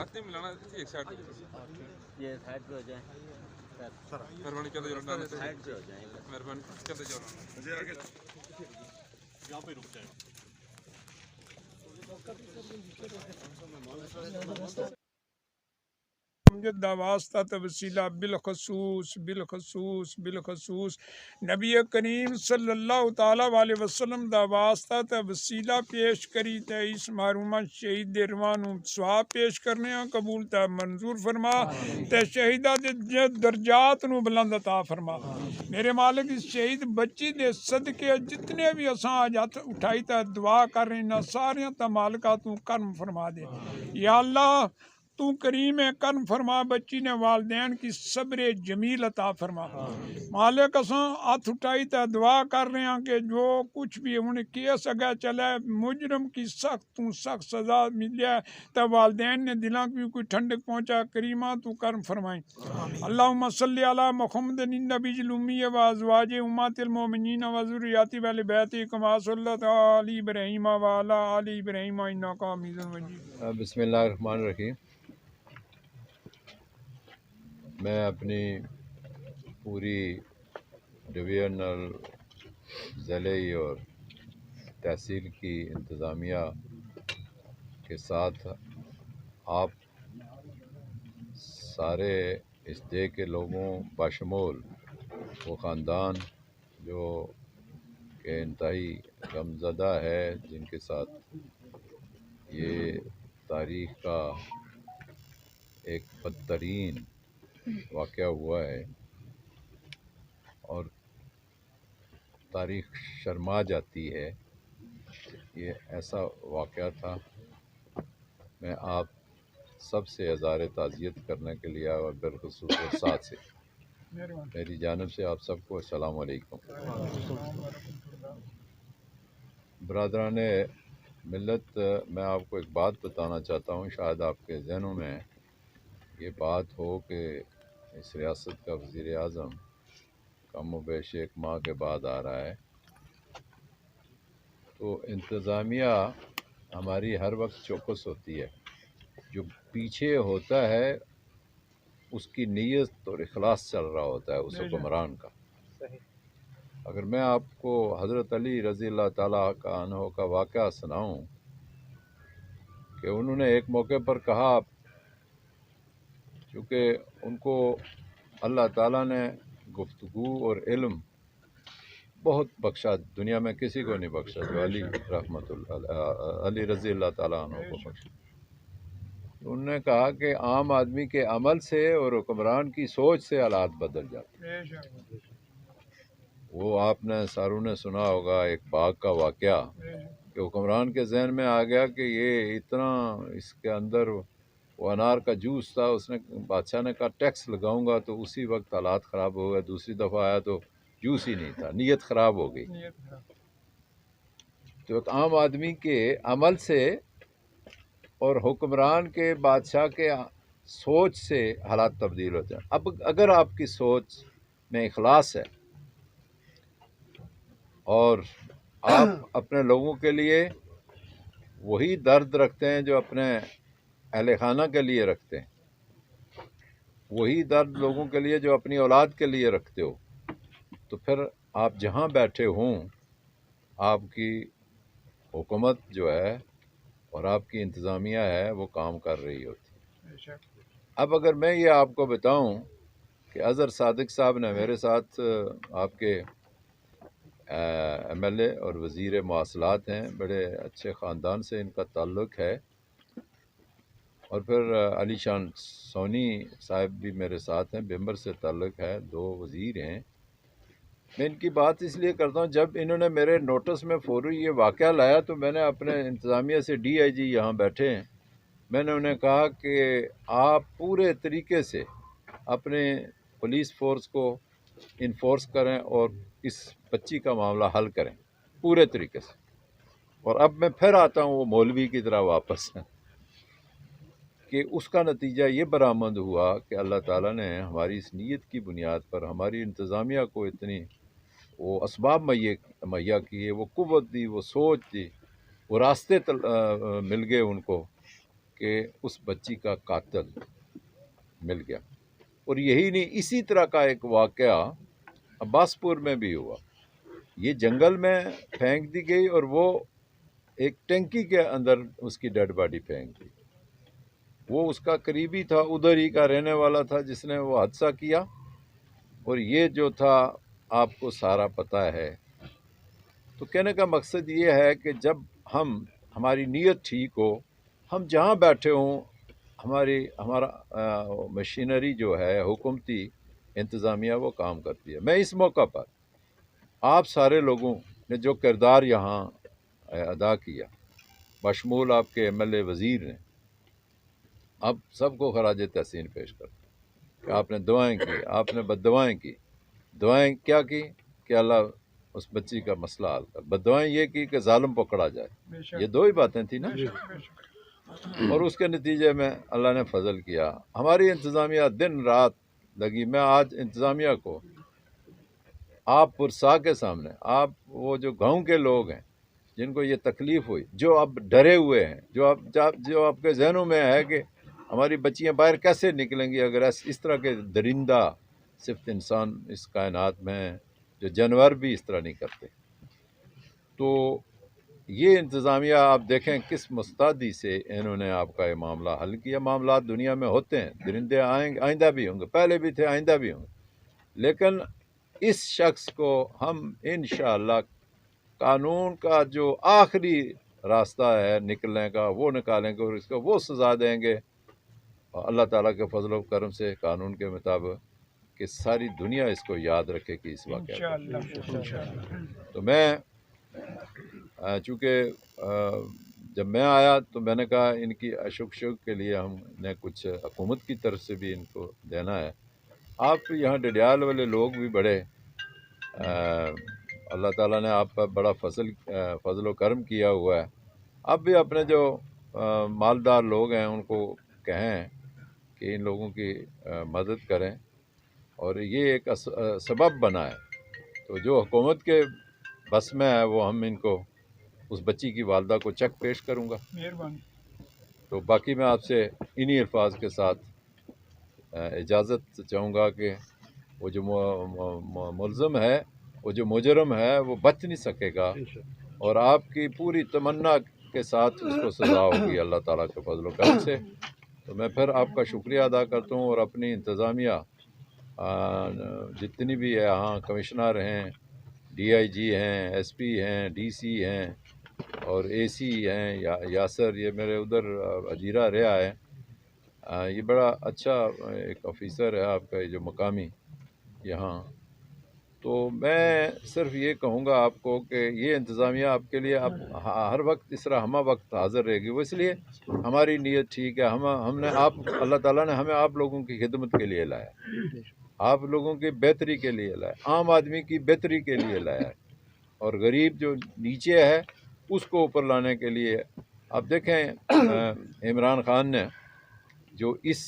آتے ملانا ایک سائڈ یہ سائڈ پہ ہو جائیں مہربانی کرتے جاؤ سائڈ پہ ہو جائیں مہربانی کرتے جاؤ یہاں پہ رک جائیں دا واسطہ توسیلہ بالخصوص نبی کریم صلی اللہ تعالیٰ علیہ وسلم دا واسطہ توسیلہ پیش کری تے اس محرومہ شہید دے روانوں سواب پیش کرنے ہاں قبول تے منظور فرما تے شہیدہ دے درجات نو بلند عطا فرما میرے مالک اس شہید بچی دے صدقے جتنے بھی اساں آج ہاتھ اٹھائی تے دعا کر رہے ہیں ساریاں تا مالکہ تو کرم فرما دے یا اللہ تو کریم کرم فرما بچی نے والدین کی صبر جمیل عطا فرما مالک اساں ہاتھ اٹھائی تا دعا کر رہے ہیں کہ جو کچھ بھی انہیں کیس اگے چلے مجرم کی سخت سزا ملے تا والدین نے دلاں کی کوئی ٹھنڈک پہنچا کریمہ تو کرم فرمائیں اللہم صلی علی محمد النبی الامی و ازواج امہات المومنین و ذریات اہل بیت کما صلی علی ابراہیم و علی آل ابراہیم انک حمید مجید بسم اللہ الرحمن الرحیم۔ میں اپنی پوری ڈویژنل ضلعی اور تحصیل کی انتظامیہ کے ساتھ آپ سارے اس دے کے لوگوں بشمول وہ خاندان جو کہ انتہائی غمزدہ ہے، جن کے ساتھ یہ تاریخ کا ایک بدترین واقعہ ہوا ہے اور تاریخ شرما جاتی ہے، یہ ایسا واقعہ تھا۔ میں آپ سب سے اظہار تعزیت کرنے کے لیے اور بالخصوص ساتھ سے میری جانب سے آپ سب کو السلام علیکم۔ برادران ملت، میں آپ کو ایک بات بتانا چاہتا ہوں، شاید آپ کے ذہنوں میں یہ بات ہو کہ اس ریاست کا وزیر اعظم کم و بیش 1 ماہ کے بعد آ رہا ہے، تو انتظامیہ ہماری ہر وقت چوکس ہوتی ہے، جو پیچھے ہوتا ہے اس کی نیت اور اخلاص چل رہا ہوتا ہے اس حکمران کا۔ اگر میں آپ کو حضرت علی رضی اللہ تعالیٰ عنہ کا واقعہ سناؤں کہ انہوں نے ایک موقع پر کہا، چونکہ ان کو اللہ تعالیٰ نے گفتگو اور علم بہت بخشا، دنیا میں کسی کو نہیں بخشا جو علی رضی اللہ تعالیٰ عنہ کو بخشا۔ انہوں نے کہا کہ عام آدمی کے عمل سے اور حکمران کی سوچ سے حالات بدل جاتے ہیں۔ وہ آپ نے ساروں نے سنا ہوگا ایک باغ کا واقعہ کہ حکمران کے ذہن میں آ گیا کہ یہ اتنا اس کے اندر وہ انار کا جوس تھا، اس نے بادشاہ نے کہا ٹیکس لگاؤں گا، تو اسی وقت حالات خراب ہو گئے۔ دوسری دفعہ آیا تو جوس ہی نہیں تھا، نیت خراب ہو گئی۔ تو ایک عام آدمی کے عمل سے اور حکمران کے بادشاہ کے سوچ سے حالات تبدیل ہوتے ہیں۔ اب اگر آپ کی سوچ میں اخلاص ہے اور آپ اپنے لوگوں کے لیے وہی درد رکھتے ہیں جو اپنے اہل خانہ کے لیے رکھتے ہیں، وہی درد لوگوں کے لیے جو اپنی اولاد کے لیے رکھتے ہو، تو پھر آپ جہاں بیٹھے ہوں آپ کی حکومت جو ہے اور آپ کی انتظامیہ ہے وہ کام کر رہی ہوتی ہے۔ اب اگر میں یہ آپ کو بتاؤں کہ اظہر صادق صاحب نے میرے ساتھ آپ کے ایم ایل اے اور وزیر مواصلات ہیں، بڑے اچھے خاندان سے ان کا تعلق ہے، اور پھر علی شان سونی صاحب بھی میرے ساتھ ہیں، بمبر سے تعلق ہے، 2 وزیر ہیں۔ میں ان کی بات اس لیے کرتا ہوں، جب انہوں نے میرے نوٹس میں فوری یہ واقعہ لایا تو میں نے اپنے انتظامیہ سے ڈی آئی جی یہاں بیٹھے ہیں، میں نے انہیں کہا کہ آپ پورے طریقے سے اپنے پولیس فورس کو انفورس کریں اور اس بچی کا معاملہ حل کریں پورے طریقے سے۔ اور اب میں پھر آتا ہوں وہ مولوی کی طرح واپس کہ اس کا نتیجہ یہ برآمد ہوا کہ اللہ تعالیٰ نے ہماری اس نیت کی بنیاد پر ہماری انتظامیہ کو اتنی وہ اسباب مہیا کیے، وہ قوت دی، وہ سوچ دی، وہ راستے مل گئے ان کو کہ اس بچی کا قاتل مل گیا. اور یہی نہیں، اسی طرح کا ایک واقعہ عباس پور میں بھی ہوا. یہ جنگل میں پھینک دی گئی اور وہ ایک ٹینکی کے اندر اس کی ڈیڈ باڈی پھینک دی. وہ اس کا قریبی تھا، ادھر ہی کا رہنے والا تھا جس نے وہ حادثہ کیا. اور یہ جو تھا آپ کو سارا پتہ ہے. تو کہنے کا مقصد یہ ہے کہ جب ہماری نیت ٹھیک ہو، ہم جہاں بیٹھے ہوں، ہمارا مشینری جو ہے حکومتی انتظامیہ وہ کام کرتی ہے. میں اس موقع پر آپ سارے لوگوں نے جو کردار یہاں ادا کیا، بشمول آپ کے ایم ایل اے وزیر نے، اب سب کو خراج تحسین پیش کرتا ہوں کہ آپ نے دعائیں کی، آپ نے بد دعائیں کی. دعائیں کیا کی کہ اللہ اس بچی کا مسئلہ حل کر. بد دعائیں یہ کی کہ ظالم پکڑا جائے. یہ دو ہی باتیں تھیں نا. اور اس کے نتیجے میں اللہ نے فضل کیا. ہماری انتظامیہ دن رات لگی. میں آج انتظامیہ کو آپ پرسا کے سامنے، آپ وہ جو گاؤں کے لوگ ہیں جن کو یہ تکلیف ہوئی، جو اب ڈرے ہوئے ہیں، جو آپ کے ذہنوں میں ہے کہ ہماری بچیاں باہر کیسے نکلیں گی اگر اس طرح کے درندہ صرف انسان اس کائنات میں ہیں، جو جانور بھی اس طرح نہیں کرتے. تو یہ انتظامیہ آپ دیکھیں کس مستعدی سے انہوں نے آپ کا یہ معاملہ حل کیا. معاملات دنیا میں ہوتے ہیں، درندے آئندہ بھی ہوں گے، پہلے بھی تھے، آئندہ بھی ہوں گے. لیکن اس شخص کو ہم انشاءاللہ قانون کا جو آخری راستہ ہے نکلنے کا وہ نکالیں گے اور اس کو وہ سزا دیں گے. اور اللہ تعالیٰ کے فضل و کرم سے قانون کے مطابق کہ ساری دنیا اس کو یاد رکھے کہ اس واقعہ کو. تو میں چونکہ جب میں آیا تو میں نے کہا ان کی اشک کے لیے ہم نے کچھ حکومت کی طرف سے بھی ان کو دینا ہے. آپ یہاں ڈڈیال والے لوگ بھی بڑے اللہ تعالیٰ نے آپ پر بڑا فضل و کرم کیا ہوا ہے. آپ بھی اپنے جو مالدار لوگ ہیں ان کو کہیں کہ ان لوگوں کی مدد کریں اور یہ ایک سبب بنا ہے. تو جو حکومت کے بس میں ہے وہ ہم ان کو اس بچی کی والدہ کو چیک پیش کروں گا. مہربانی. تو باقی میں آپ سے انہی الفاظ کے ساتھ اجازت چاہوں گا کہ وہ جو ملزم ہے، وہ جو مجرم ہے وہ بچ نہیں سکے گا اور آپ کی پوری تمنا کے ساتھ اس کو سزا ہوگی اللہ تعالیٰ کے فضل و کرم سے. تو میں پھر آپ کا شکریہ ادا کرتا ہوں اور اپنی انتظامیہ جتنی بھی ہے، یہاں کمشنر ہیں، ڈی آئی جی ہیں، ایس پی ہیں، ڈی سی ہیں اور اے سی ہیں، یاسر یہ میرے ادھر اجیرہ رہا ہے. یہ بڑا اچھا ایک آفیسر ہے آپ کا یہ جو مقامی یہاں. تو میں صرف یہ کہوں گا آپ کو کہ یہ انتظامیہ آپ کے لیے اب ہر وقت اس طرح ہمہ وقت حاضر رہے گی. وہ اس لیے ہماری نیت ٹھیک ہے. ہم نے اللہ تعالیٰ نے ہمیں آپ لوگوں کی خدمت کے لیے لایا، آپ لوگوں کی بہتری کے لیے لایا، عام آدمی کی بہتری کے لیے لایا ہے اور غریب جو نیچے ہے اس کو اوپر لانے کے لیے. آپ دیکھیں عمران خان نے جو اس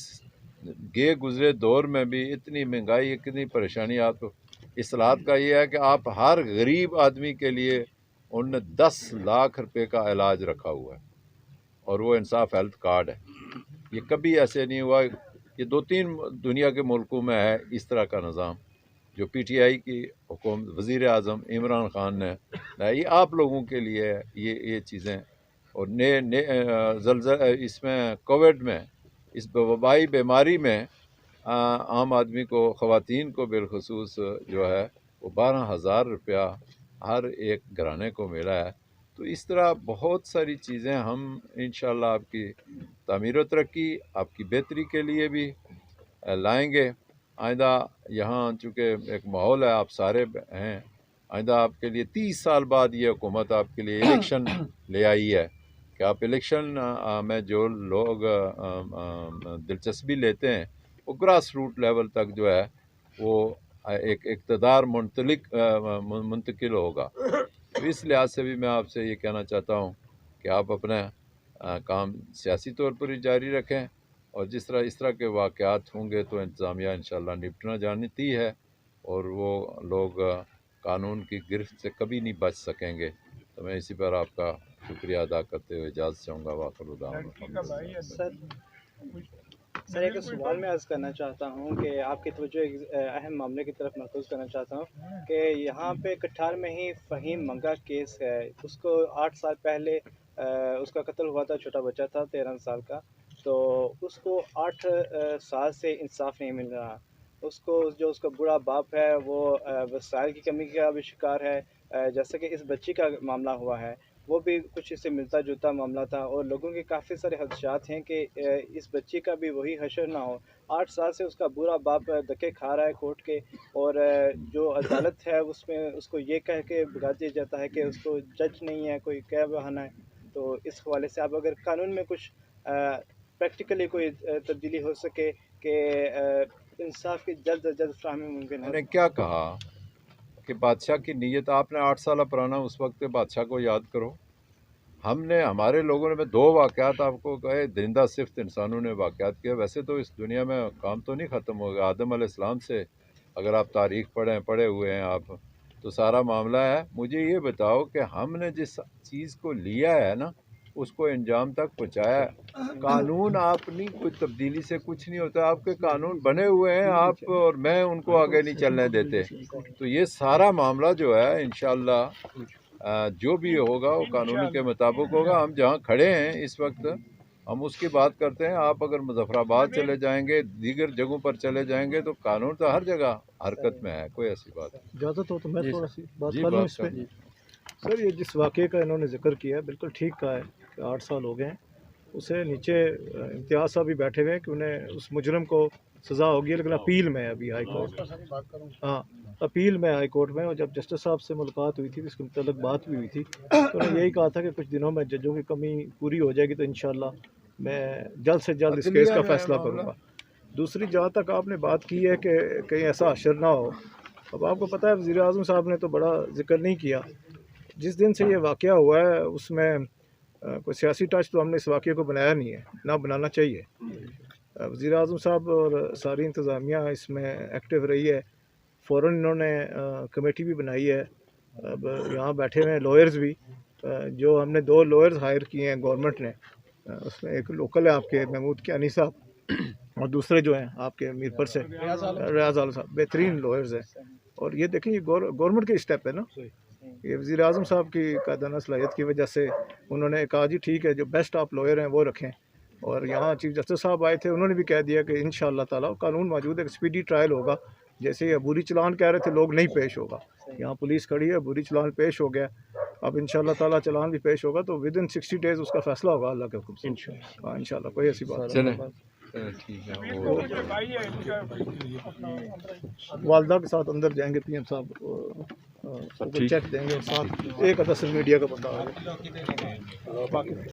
گئے گزرے دور میں بھی اتنی مہنگائی، اتنی پریشانی، آپ اصلاحات کا یہ ہے کہ آپ ہر غریب آدمی کے لیے انہوں نے 10 لاکھ روپے کا علاج رکھا ہوا ہے اور وہ انصاف ہیلتھ کارڈ ہے. یہ کبھی ایسے نہیں ہوا. یہ 2-3 دنیا کے ملکوں میں ہے اس طرح کا نظام جو پی ٹی آئی کی حکومت وزیر اعظم عمران خان نے لایا. یہ آپ لوگوں کے لیے یہ چیزیں. اور زلزلہ اس میں کووڈ میں اس وبائی بیماری میں عام آدمی کو، خواتین کو بالخصوص جو ہے وہ 12,000 روپیہ ہر ایک گھرانے کو ملا ہے. تو اس طرح بہت ساری چیزیں ہم انشاءاللہ آپ کی تعمیر و ترقی، آپ کی بہتری کے لیے بھی لائیں گے. آئندہ یہاں چونکہ ایک ماحول ہے، آپ سارے ہیں، آئندہ آپ کے لیے 30 سال بعد یہ حکومت آپ کے لیے الیکشن لے آئی ہے کہ آپ الیکشن میں جو لوگ دلچسپی لیتے ہیں وہ گراس روٹ لیول تک جو ہے وہ ایک اقتدار منتقل ہوگا. تو اس لحاظ سے بھی میں آپ سے یہ کہنا چاہتا ہوں کہ آپ اپنا کام سیاسی طور پر ہی جاری رکھیں اور اس طرح کے واقعات ہوں گے تو انتظامیہ انشاءاللہ نپٹنا جانتی ہے اور وہ لوگ قانون کی گرفت سے کبھی نہیں بچ سکیں گے. تو میں اسی پر آپ کا شکریہ ادا کرتے ہوئے اجازت چاہوں گا. واخر لڑکی کا بھائی ہے سر ایک سوال میں عرض کرنا چاہتا ہوں کہ آپ کی توجہ ایک اہم معاملے کی طرف مرکوز کرنا چاہتا ہوں کہ یہاں پہ کٹھار میں ہی فہیم منگا کیس ہے. اس کو 8 سال پہلے اس کا قتل ہوا تھا، چھوٹا بچہ تھا 13 سال کا. تو اس کو 8 سال سے انصاف نہیں مل رہا. اس کو جو اس کا بڑا باپ ہے وہ وسائل کی کمی کا بھی شکار ہے. جیسا کہ اس بچی کا معاملہ ہوا ہے وہ بھی کچھ اس سے ملتا جلتا معاملہ تھا، اور لوگوں کے کافی سارے خدشات ہیں کہ اس بچی کا بھی وہی حشر نہ ہو. 8 سال سے اس کا برا باپ دھکے کھا رہا ہے کورٹ کے، اور جو عدالت ہے اس میں اس کو یہ کہہ کے بگا دیا جاتا ہے کہ اس کو جج نہیں ہے، کوئی کیا بہانہ ہے. تو اس حوالے سے آپ اگر قانون میں کچھ پریکٹیکلی کوئی تبدیلی ہو سکے کہ انصاف کی جلد از جلد فراہمی ممکن میں ہے. نے کیا کہا کہ بادشاہ کی نیت، آپ نے 8 سالہ پرانا اس وقت کے بادشاہ کو یاد کرو. ہم نے، ہمارے لوگوں نے 2 واقعات آپ کو کہے، درندہ صفت انسانوں نے واقعات کیا. ویسے تو اس دنیا میں کام تو نہیں ختم ہوگا. آدم علیہ السلام سے اگر آپ تاریخ پڑھے ہوئے ہیں آپ، تو سارا معاملہ ہے. مجھے یہ بتاؤ کہ ہم نے جس چیز کو لیا ہے نا اس کو انجام تک پہنچایا. قانون اپنی کوئی تبدیلی سے کچھ نہیں ہوتا. آپ کے قانون بنے ہوئے ہیں، آپ اور میں ان کو آگے نہیں چلنے دیتے. تو یہ سارا معاملہ جو ہے انشاءاللہ جو بھی ہوگا وہ قانون کے مطابق ہوگا. ہم جہاں کھڑے ہیں اس وقت ہم اس کی بات کرتے ہیں. آپ اگر مظفر آباد چلے جائیں گے، دیگر جگہوں پر چلے جائیں گے، تو قانون تو ہر جگہ حرکت میں ہے. کوئی ایسی بات نہیں. اجازت ہو تو میں تھوڑا سی بات جی، کر لوں بات اس پہ. کریں. سر یہ جس واقعے کا انہوں نے ذکر کیا ہے بالکل ٹھیک کہا ہے کہ 8 سال ہو گئے ہیں. اسے نیچے امتیاز صاحب بھی بیٹھے ہوئے ہیں کہ انہیں اس مجرم کو سزا ہوگی، لیکن اپیل میں ہے ابھی ہائی کورٹ. ہاں، اپیل میں ہائی کورٹ میں. اور جب جسٹس صاحب سے ملاقات ہوئی تھی اس کے متعلق بات بھی ہوئی تھی، تو انہوں نے یہی کہا تھا کہ کچھ دنوں میں ججوں کی کمی پوری ہو جائے گی تو انشاءاللہ میں جلد سے جلد اس کیس کا فیصلہ کروں گا. دوسری جہاں تک آپ نے بات کی ہے کہ کہیں ایسا اشر نہ ہو، اب آپ کو پتہ ہے وزیر اعظم صاحب نے تو بڑا ذکر نہیں کیا. جس دن سے یہ واقعہ ہوا ہے اس میں کوئی سیاسی ٹچ تو ہم نے اس واقعے کو بنایا نہیں ہے، نہ بنانا چاہیے. وزیر اعظم صاحب اور ساری انتظامیہ اس میں ایکٹیو رہی ہے. فوراً انہوں نے کمیٹی بھی بنائی ہے. اب یہاں بیٹھے ہوئے ہیں لائرز بھی، جو ہم نے 2 لائرز ہائر کیے ہیں گورنمنٹ نے. اس میں ایک لوکل ہے آپ کے محمود کیانی صاحب، اور دوسرے جو ہیں آپ کے میرپور سے ریاض عالم صاحب. بہترین لائرز ہیں. اور یہ دیکھیں یہ گورنمنٹ کے اسٹیپ ہے نا. یہ وزیر اعظم صاحب کی قائدانہ صلاحیت کی وجہ سے انہوں نے کہا جی ٹھیک ہے جو بیسٹ آپ لائر ہیں وہ رکھیں. اور یہاں چیف جسٹس صاحب آئے تھے، انہوں نے بھی کہہ دیا کہ انشاءاللہ تعالیٰ قانون موجود ہے، اسپیڈی ٹرائل ہوگا. جیسے یہ عبوری چلان کہہ رہے تھے لوگ، نہیں پیش ہوگا. یہاں پولیس کھڑی ہے، عبوری چلان پیش ہو گیا. اب انشاءاللہ تعالیٰ چلان بھی پیش ہوگا تو ود ان 60 days اس کا فیصلہ ہوگا اللہ کے حکم سے. ہاں انشاءاللہ کوئی ایسی بات چلیں نہیں. ٹھیک ہے. وہ بھائی ہے ان کا والدہ کے ساتھ اندر جائیں گے پی ایم صاحب، چیک دیں گے، اور ساتھ ایک ساتھ میڈیا کا بندہ آئے گا. باقی